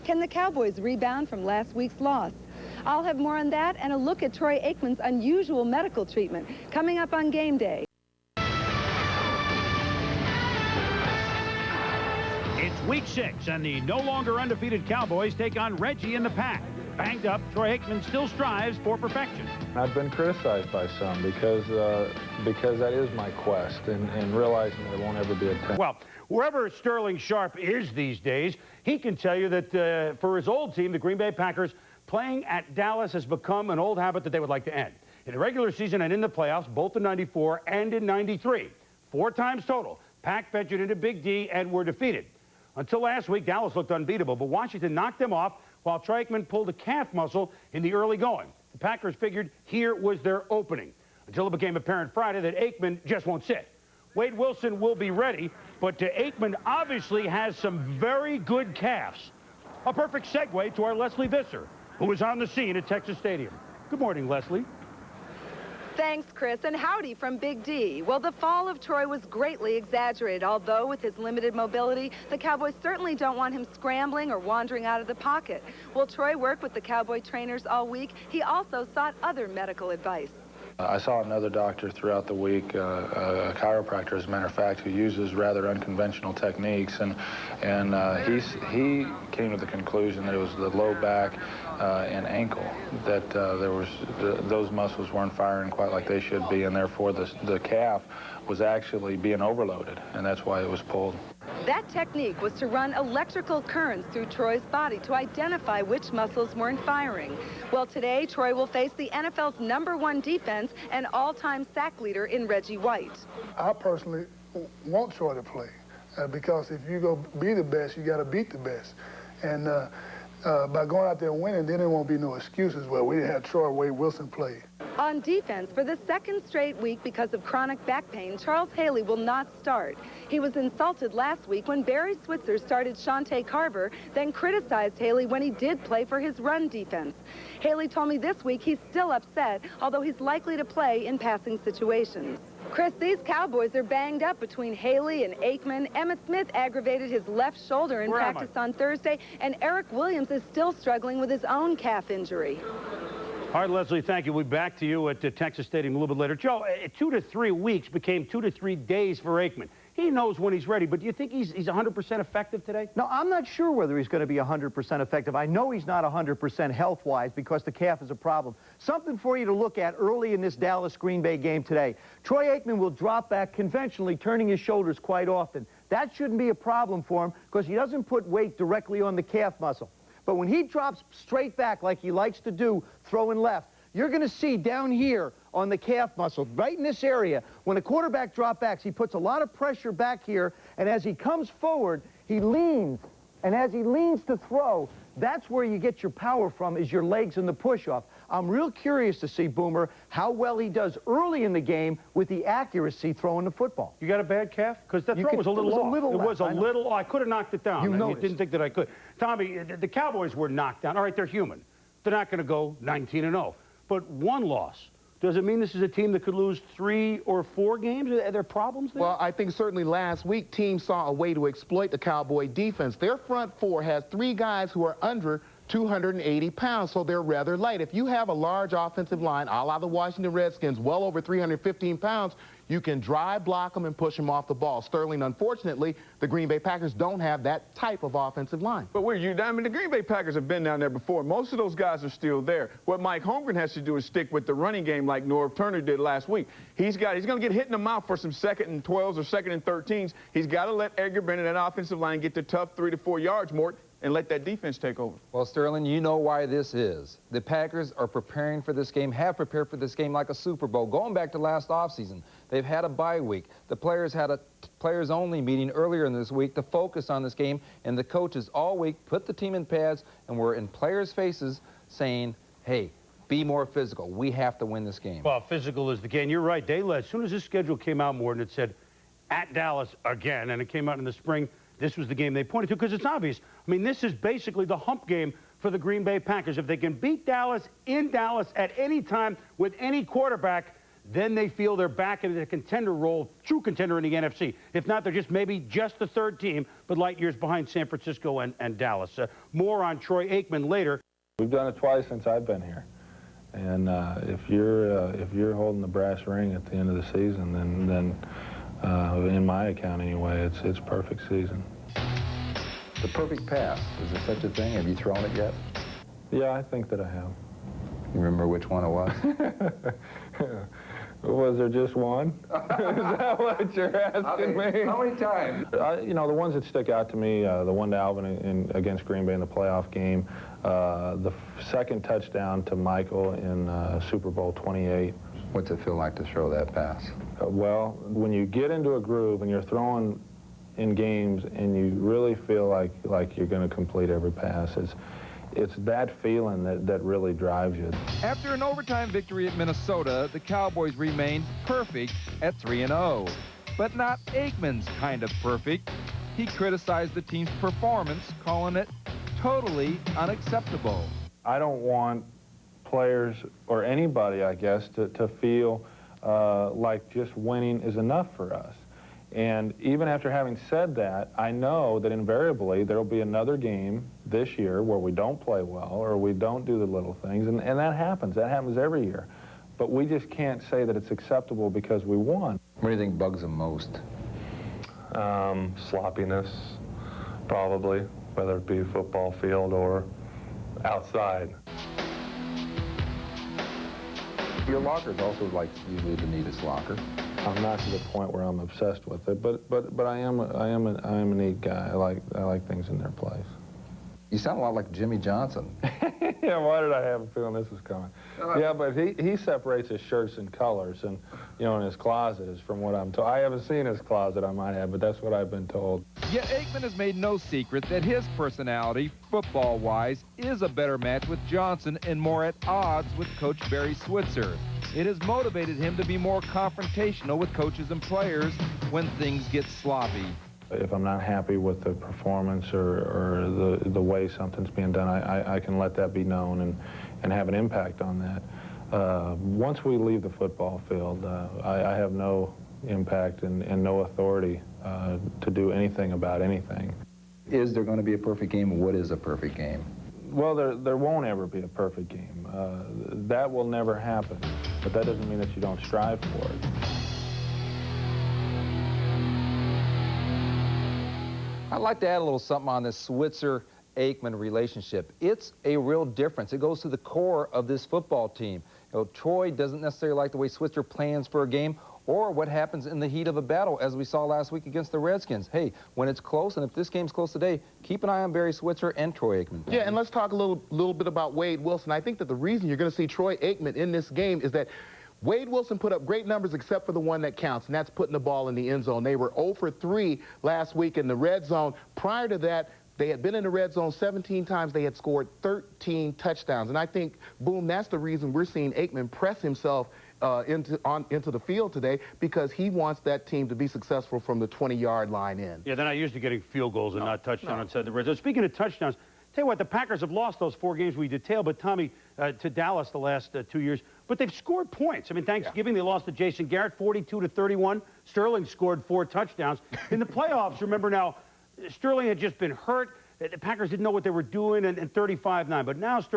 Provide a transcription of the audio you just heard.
Can the Cowboys rebound from last week's loss? I'll have more on that and a look at Troy Aikman's unusual medical treatment coming up on Game Day. It's week 6, and the no longer undefeated Cowboys take on Reggie and the Pack. Banged up, Troy Aikman still strives for perfection. I've been criticized by some because that is my quest, and realizing that it won't ever be attained. Well, wherever Sterling Sharp is these days, he can tell you that for his old team, the Green Bay Packers, playing at Dallas has become an old habit that they would like to end. In the regular season and in the playoffs, both in '94 and in '93, 4 times total, Pack ventured into Big D and were defeated. Until last week, Dallas looked unbeatable, but Washington knocked them off while Troy Aikman pulled a calf muscle in the early going. The Packers figured here was their opening, until it became apparent Friday that Aikman just won't sit. Wade Wilson will be ready, but Aikman obviously has some very good calves. A perfect segue to our Leslie Visser, who is on the scene at Texas Stadium. Good morning, Leslie. Thanks, Chris, and howdy from Big D. Well, the fall of Troy was greatly exaggerated, although with his limited mobility, the Cowboys certainly don't want him scrambling or wandering out of the pocket. While Troy worked with the Cowboy trainers all week, he also sought other medical advice. I saw another doctor throughout the week, a chiropractor, as a matter of fact, who uses rather unconventional techniques, and he came to the conclusion that it was the low back and ankle, that those muscles weren't firing quite like they should be, and therefore the calf was actually being overloaded, and that's why it was pulled. That technique was to run electrical currents through Troy's body to identify which muscles weren't firing. Well, today, Troy will face the NFL's #1 defense and all-time sack leader in Reggie White. I personally want Troy to play because if you go be the best, you got to beat the best. And by going out there and winning, then there won't be no excuses. Well, we didn't have Troy, Wade Wilson play. On defense, for the second straight week because of chronic back pain, Charles Haley will not start. He was insulted last week when Barry Switzer started Shante Carver, then criticized Haley when he did play for his run defense. Haley told me this week he's still upset, although he's likely to play in passing situations. Chris, these Cowboys are banged up between Haley and Aikman. Emmitt Smith aggravated his left shoulder in practice on Thursday, and Eric Williams is still struggling with his own calf injury. All right, Leslie, thank you. We'll be back to you at Texas Stadium a little bit later. Joe, 2 to 3 weeks became 2 to 3 days for Aikman. He knows when he's ready, but do you think he's 100% effective today? No, I'm not sure whether he's going to be 100% effective. I know he's not 100% health-wise because the calf is a problem. Something for you to look at early in this Dallas-Green Bay game today. Troy Aikman will drop back conventionally, turning his shoulders quite often. That shouldn't be a problem for him because he doesn't put weight directly on the calf muscle. But when he drops straight back like he likes to do, throwing left, you're going to see down here on the calf muscle, right in this area, when a quarterback drop backs, he puts a lot of pressure back here, and as he comes forward, he leans. And as he leans to throw, that's where you get your power from, is your legs and the push-off. I'm real curious to see, Boomer, how well he does early in the game with the accuracy throwing the football. You got a bad calf? Because that throw was a little off. It was a little off. I could have knocked it down. You didn't think that I could. Tommy, the Cowboys were knocked down. All right, they're human. They're not going to go 19-0. But 1 loss. Does it mean this is a team that could lose 3 or 4 games? Are there problems there? Well, I think certainly last week teams saw a way to exploit the Cowboy defense. Their front 4 has 3 guys who are under 280 pounds, so they're rather light. If you have a large offensive line, a la the Washington Redskins, well over 315 pounds, you can drive, block them, and push them off the ball. Sterling, unfortunately, the Green Bay Packers don't have that type of offensive line. But the Green Bay Packers have been down there before. Most of those guys are still there. What Mike Holmgren has to do is stick with the running game like Norv Turner did last week. He's going to get hit in the mouth for some 2nd and 12s or 2nd and 13s. He's got to let Edgar Bennett and that offensive line get the tough 3 to 4 yards, Mort, and let that defense take over. Well, Sterling, you know why this is. The Packers are preparing for this game, have prepared for this game like a Super Bowl. Going back to last offseason, they've had a bye week. The players had a players-only meeting earlier in this week to focus on this game, and the coaches all week put the team in pads and were in players' faces saying, hey, be more physical. We have to win this game. Well, physical is the game. You're right. As soon as this schedule came out, Morton, it said, at Dallas again, and it came out in the spring. This was the game they pointed to because it's obvious. I mean, this is basically the hump game for the Green Bay Packers. If they can beat Dallas in Dallas at any time with any quarterback, then they feel they're back in the contender role, true contender in the NFC. If not, they're just maybe just the third team, but light years behind San Francisco and Dallas. More on Troy Aikman later. We've done it twice since I've been here. And if you're holding the brass ring at the end of the season, then in my account anyway, it's perfect season. The perfect pass, is there such a thing? Have you thrown it yet? Yeah, I think that I have. You remember which one it was? Was there just one? Is that what you're asking me? How many times? You know, the ones that stick out to me, the one to Alvin against Green Bay in the playoff game, the second touchdown to Michael in Super Bowl 28. What's it feel like to throw that pass? Well, when you get into a groove and you're throwing in games and you really feel like you're going to complete every pass, it's that feeling that really drives you. After an overtime victory at Minnesota, the Cowboys remained perfect at 3-0. But not Aikman's kind of perfect. He criticized the team's performance, calling it totally unacceptable. I don't want players, or anybody, I guess, to feel like just winning is enough for us. And even after having said that, I know that invariably there will be another game this year where we don't play well or we don't do the little things, and that happens. That happens every year. But we just can't say that it's acceptable because we won. What do you think bugs them most? Sloppiness, probably, whether it be football field or outside. Your locker's also like usually the neatest locker. I'm not to the point where I'm obsessed with it, but I am a neat guy. I like things in their place. You sound a lot like Jimmy Johnson. Yeah, why did I have a feeling this was coming? Yeah, but he separates his shirts in colors, and you know, in his closet is from what I'm told. I haven't seen his closet, I might have, but that's what I've been told. Yet Aikman has made no secret that his personality, football-wise, is a better match with Johnson and more at odds with Coach Barry Switzer. It has motivated him to be more confrontational with coaches and players when things get sloppy. If I'm not happy with the performance or the way something's being done, I can let that be known and have an impact on that. Once we leave the football field, I have no impact and no authority to do anything about anything. Is there going to be a perfect game? What is a perfect game? Well, there won't ever be a perfect game. That will never happen, but that doesn't mean that you don't strive for it. I'd like to add a little something on this Switzer-Aikman relationship. It's a real difference. It goes to the core of this football team. You know, Troy doesn't necessarily like the way Switzer plans for a game or what happens in the heat of a battle, as we saw last week against the Redskins. Hey, when it's close, and if this game's close today, keep an eye on Barry Switzer and Troy Aikman. Yeah, and let's talk a little bit about Wade Wilson. I think that the reason you're going to see Troy Aikman in this game is that Wade Wilson put up great numbers except for the one that counts, and that's putting the ball in the end zone. They were 0 for 3 last week in the red zone. Prior to that, they had been in the red zone 17 times. They had scored 13 touchdowns. And I think, Boom, that's the reason we're seeing Aikman press himself into the field today, because he wants that team to be successful from the 20-yard line in. Yeah, they're not used to getting field goals and not touchdowns inside the red zone. Speaking of touchdowns, tell you what, the Packers have lost those 4 games we detailed, but Tommy, to Dallas the last 2 years. But they've scored points. I mean, Thanksgiving, they lost to Jason Garrett, 42-31. Sterling scored 4 touchdowns. In the playoffs, remember now, Sterling had just been hurt. The Packers didn't know what they were doing, and 35-9. But now Sterling